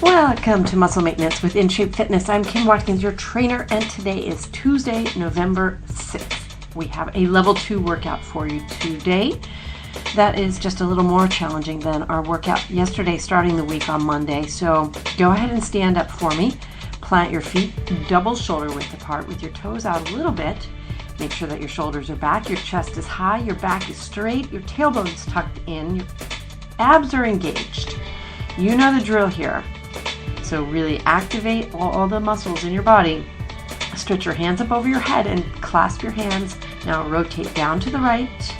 Welcome to Muscle Maintenance with In Shape Fitness. I'm Kim Watkins, your trainer, and today is Tuesday, November 6th. We have a level 2 workout for you today. That is just a little more challenging than our workout yesterday, starting the week on Monday. So go ahead and stand up for me. Plant your feet double shoulder width apart with your toes out a little bit. Make sure that your shoulders are back, your chest is high, your back is straight, your tailbone is tucked in, your abs are engaged. You know the drill here. So really activate all the muscles in your body. Stretch your hands up over your head and clasp your hands. Now rotate down to the right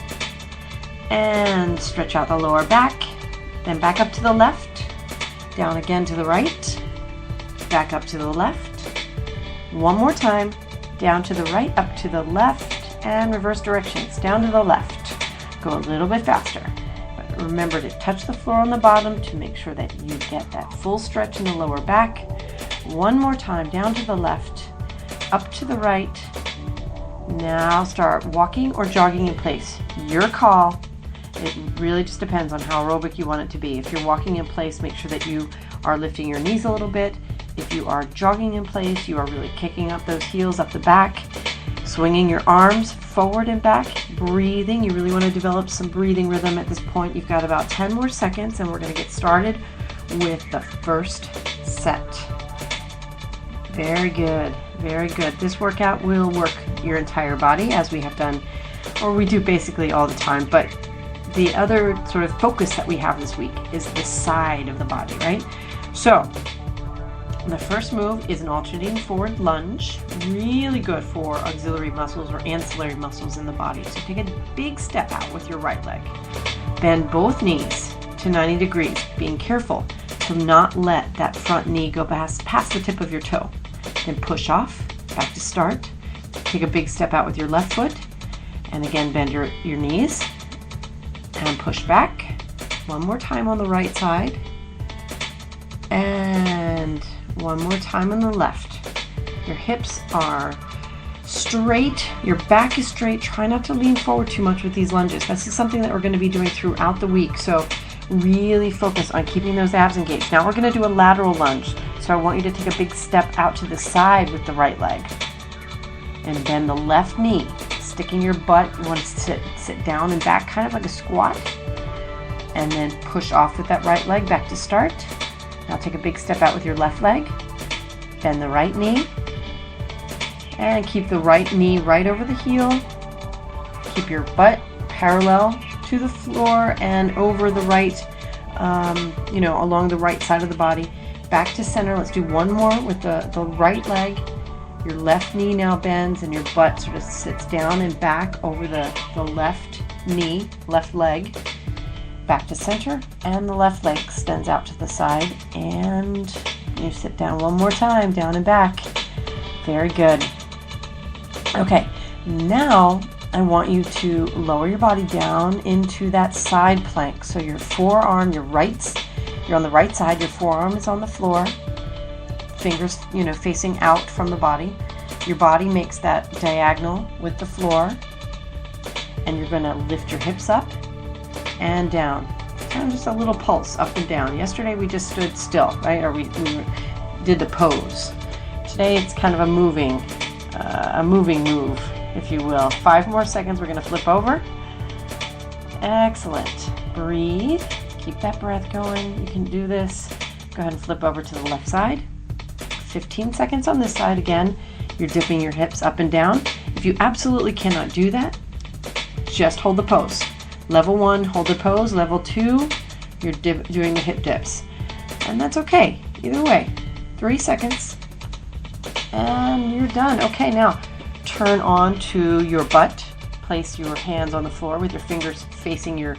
and stretch out the lower back. Then back up to the left, down again to the right, back up to the left. One more time, down to the right, up to the left, and reverse directions, down to the left. Go a little bit faster. Remember to touch the floor on the bottom to make sure that you get that full stretch in the lower back. One more time, down to the left, up to the right. Now start walking or jogging in place. Your call. It really just depends on how aerobic you want it to be. If you're walking in place, make sure that you are lifting your knees a little bit. If you are jogging in place, you are really kicking up those heels up the back. Swinging your arms forward and back, breathing. You really want to develop some breathing rhythm at this point. You've got about 10 more seconds and we're going to get started with the first set. Very good, very good. This workout will work your entire body as we have done, or we do basically all the time, but the other sort of focus that we have this week is the side of the body, right? So the first move is an alternating forward lunge, really good for auxiliary muscles or ancillary muscles in the body. So take a big step out with your right leg. Bend both knees to 90 degrees, being careful to not let that front knee go past the tip of your toe. Then push off, back to start. Take a big step out with your left foot, and again bend your knees, and push back. One more time on the right side, and one more time on the left. Your hips are straight, your back is straight. Try not to lean forward too much with these lunges. This is something that we're going to be doing throughout the week, so really focus on keeping those abs engaged. Now we're going to do a lateral lunge, so I want you to take a big step out to the side with the right leg. And bend the left knee, sticking your butt. You want to sit down and back, kind of like a squat. And then push off with that right leg, back to start. Now take a big step out with your left leg, bend the right knee, and keep the right knee right over the heel. Keep your butt parallel to the floor and over the right, along the right side of the body. Back to center. Let's do one more with the right leg. Your left knee now bends and your butt sort of sits down and back over the left knee, left leg. Back to center, and the left leg extends out to the side, and you sit down one more time, down and back. Very good. Okay, now I want you to lower your body down into that side plank. So your forearm, you're on the right side, your forearm is on the floor, fingers, facing out from the body. Your body makes that diagonal with the floor, and you're going to lift your hips up and down. Kind of just a little pulse up and down. Yesterday we just stood still, right? Or we did the pose. Today it's kind of a moving move, if you will. 5 more seconds. We're going to flip over. Excellent. Breathe. Keep that breath going. You can do this. Go ahead and flip over to the left side. 15 seconds on this side again. You're dipping your hips up and down. If you absolutely cannot do that, just hold the pose. Level 1, hold the pose. Level 2, you're doing the hip dips. And that's okay, either way. 3 seconds, and you're done. Okay, now turn on to your butt. Place your hands on the floor with your fingers facing your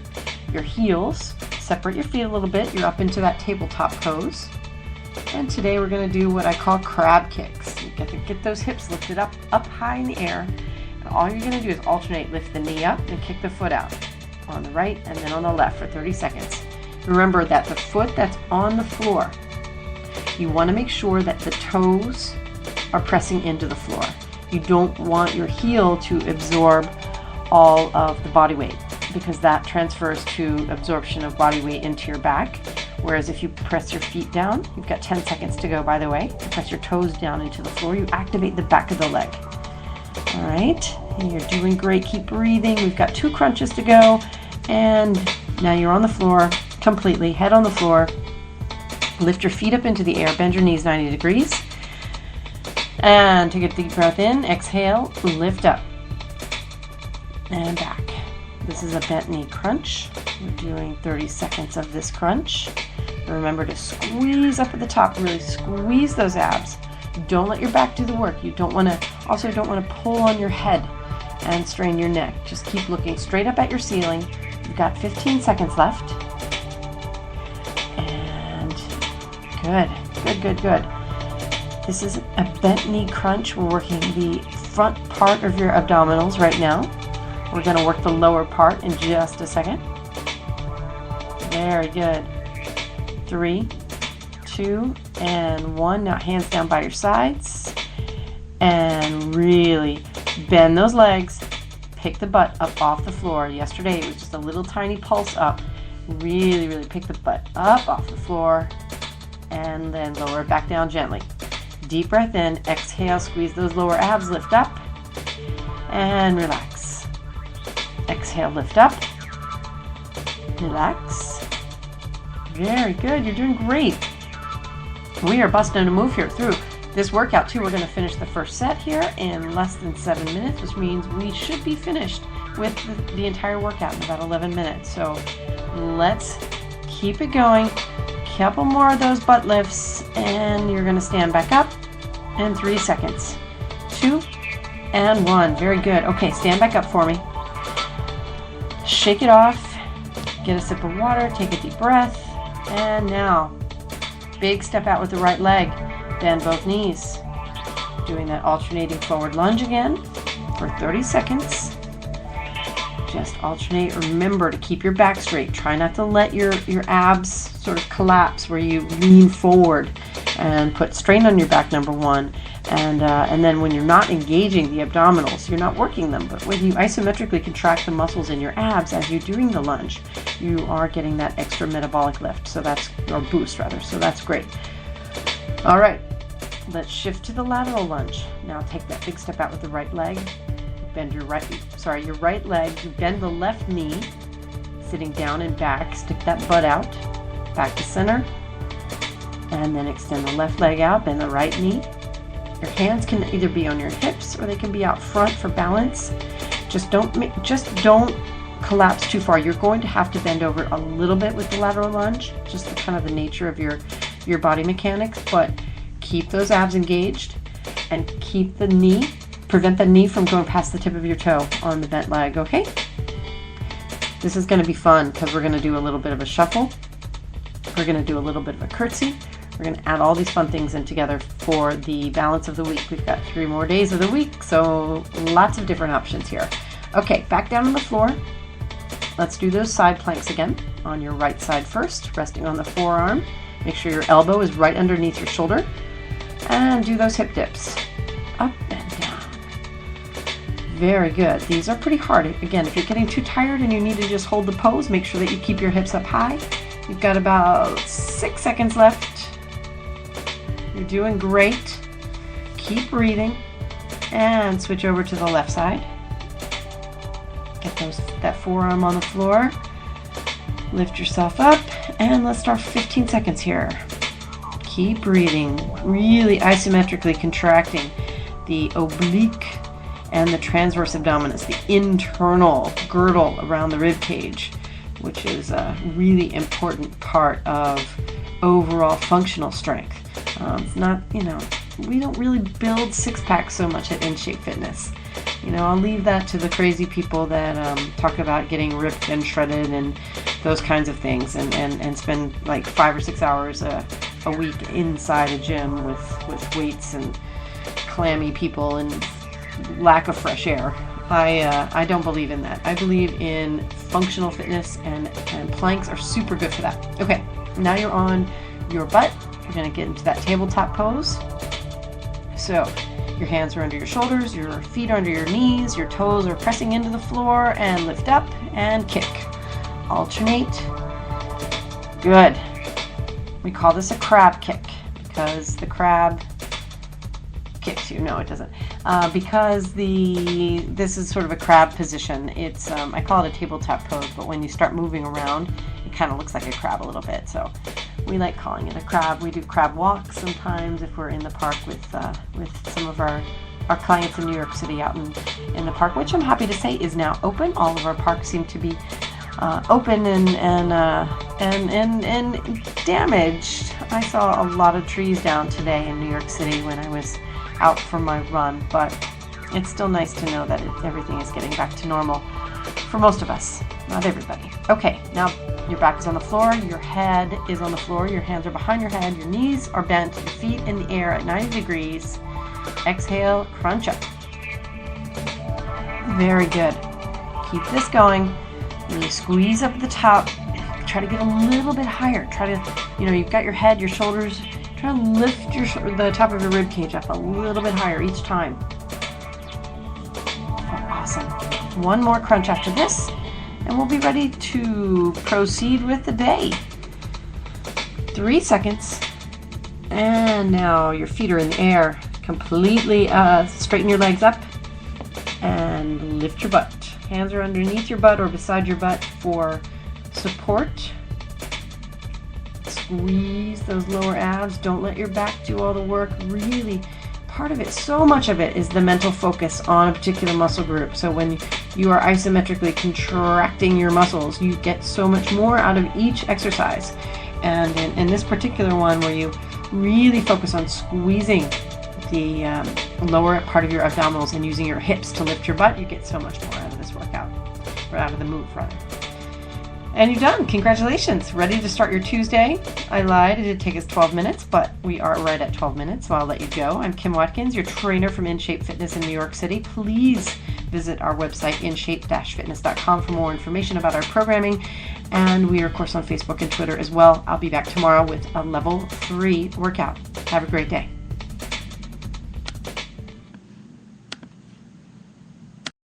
heels. Separate your feet a little bit. You're up into that tabletop pose. And today we're going to do what I call crab kicks. You get to get those hips lifted up high in the air. And all you're going to do is alternate. Lift the knee up and kick the foot out. On the right and then on the left for 30 seconds. Remember that the foot that's on the floor, you want to make sure that the toes are pressing into the floor. You don't want your heel to absorb all of the body weight, because that transfers to absorption of body weight into your back. Whereas if you press your feet down, you've got 10 seconds to go, by the way. You press your toes down into the floor, you activate the back of the leg. All right, and you're doing great. Keep breathing. We've got 2 crunches to go. And now you're on the floor completely, head on the floor. Lift your feet up into the air, bend your knees 90 degrees. And take a deep breath in, exhale, lift up. And back. This is a bent knee crunch. We're doing 30 seconds of this crunch. Remember to squeeze up at the top, really squeeze those abs. Don't let your back do the work. You don't want to pull on your head and strain your neck. Just keep looking straight up at your ceiling. You've got 15 seconds left. And good. This is a bent knee crunch. We're working the front part of your abdominals right now. We're going to work the lower part in just a second. Very good. 3, 2, and 1. Now hands down by your sides. And really bend those legs. Pick the butt up off the floor. Yesterday it was just a little tiny pulse up. Really pick the butt up off the floor. And then lower it back down gently. Deep breath in. Exhale. Squeeze those lower abs. Lift up. And relax. Exhale. Lift up. Relax. Very good. You're doing great. We are busting a move here through this workout too. We're going to finish the first set here in less than 7 minutes, which means we should be finished with the entire workout in about 11 minutes. So let's keep it going. Couple more of those butt lifts, and you're going to stand back up in 3 seconds. 2 and 1. Very good. Okay, stand back up for me. Shake it off. Get a sip of water. Take a deep breath. And now, big step out with the right leg. Bend both knees. Doing that alternating forward lunge again for 30 seconds. Just alternate. Remember to keep your back straight. Try not to let your abs sort of collapse where you lean forward and put strain on your back, number one. And then when you're not engaging the abdominals, you're not working them. But when you isometrically contract the muscles in your abs as you're doing the lunge, you are getting that extra metabolic lift. So that's, or boost rather. So that's great. All right, let's shift to the lateral lunge. Now take that big step out with the right leg. Bend your right leg. You bend the left knee, sitting down and back. Stick that butt out, back to center, and then extend the left leg out. Bend the right knee. Your hands can either be on your hips or they can be out front for balance. Just don't collapse too far. You're going to have to bend over a little bit with the lateral lunge, just the kind of the nature of your body mechanics. But keep those abs engaged and keep the knee. Prevent the knee from going past the tip of your toe on the bent leg, okay? This is going to be fun because we're going to do a little bit of a shuffle. We're going to do a little bit of a curtsy. We're going to add all these fun things in together for the balance of the week. We've got 3 more days of the week, so lots of different options here. Okay, back down on the floor. Let's do those side planks again on your right side first, resting on the forearm. Make sure your elbow is right underneath your shoulder. And do those hip dips. Up and down. Very good. These are pretty hard. Again, if you're getting too tired and you need to just hold the pose, make sure that you keep your hips up high. You've got about 6 seconds left. You're doing great. Keep breathing. And switch over to the left side. Get that forearm on the floor. Lift yourself up. And let's start 15 seconds here. Keep breathing. Really isometrically contracting the oblique and the transverse abdominis, the internal girdle around the rib cage, which is a really important part of overall functional strength. It's not, we don't really build six-packs so much at InShape Fitness. I'll leave that to the crazy people that talk about getting ripped and shredded and those kinds of things and spend like 5 or 6 hours a week inside a gym with weights and clammy people and lack of fresh air. I don't believe in that. I believe in functional fitness and planks are super good for that. Okay, now you're on your butt. We're going to get into that tabletop pose. So your hands are under your shoulders, your feet are under your knees, your toes are pressing into the floor, and lift up and kick. Alternate. Good. We call this a crab kick because the crab kicks you. No, it doesn't. Because this is sort of a crab position. It's I call it a tabletop pose, but when you start moving around, it kind of looks like a crab a little bit. So we like calling it a crab. We do crab walks sometimes if we're in the park with some of our clients in New York City out in the park, which I'm happy to say is now open. All of our parks seem to be open and damaged. I saw a lot of trees down today in New York City when I was out for my run, but it's still nice to know that everything is getting back to normal for most of us, not everybody. Okay, now your back is on the floor, your head is on the floor, your hands are behind your head, your knees are bent, your feet in the air at 90 degrees. Exhale, crunch up. Very good. Keep this going. Really squeeze up at the top. Try to get a little bit higher. Try to, you've got your head, your shoulders. Try to lift the top of your rib cage up a little bit higher each time. Awesome. One more crunch after this, and we'll be ready to proceed with the day. 3 seconds. And now your feet are in the air. Completely straighten your legs up and lift your butt. Hands are underneath your butt or beside your butt for support. Squeeze those lower abs. Don't let your back do all the work. Really, part of it, so much of it, is the mental focus on a particular muscle group. So when you are isometrically contracting your muscles, you get so much more out of each exercise. And in this particular one, where you really focus on squeezing the lower part of your abdominals and using your hips to lift your butt, you get so much more out of this workout, or out of the move rather. And you're done. Congratulations. Ready to start your Tuesday. I lied. It did take us 12 minutes, but we are right at 12 minutes, so I'll let you go. I'm Kim Watkins, your trainer from InShape Fitness in New York City. Please visit our website, inshape-fitness.com, for more information about our programming. And we are, of course, on Facebook and Twitter as well. I'll be back tomorrow with a level 3 workout. Have a great day.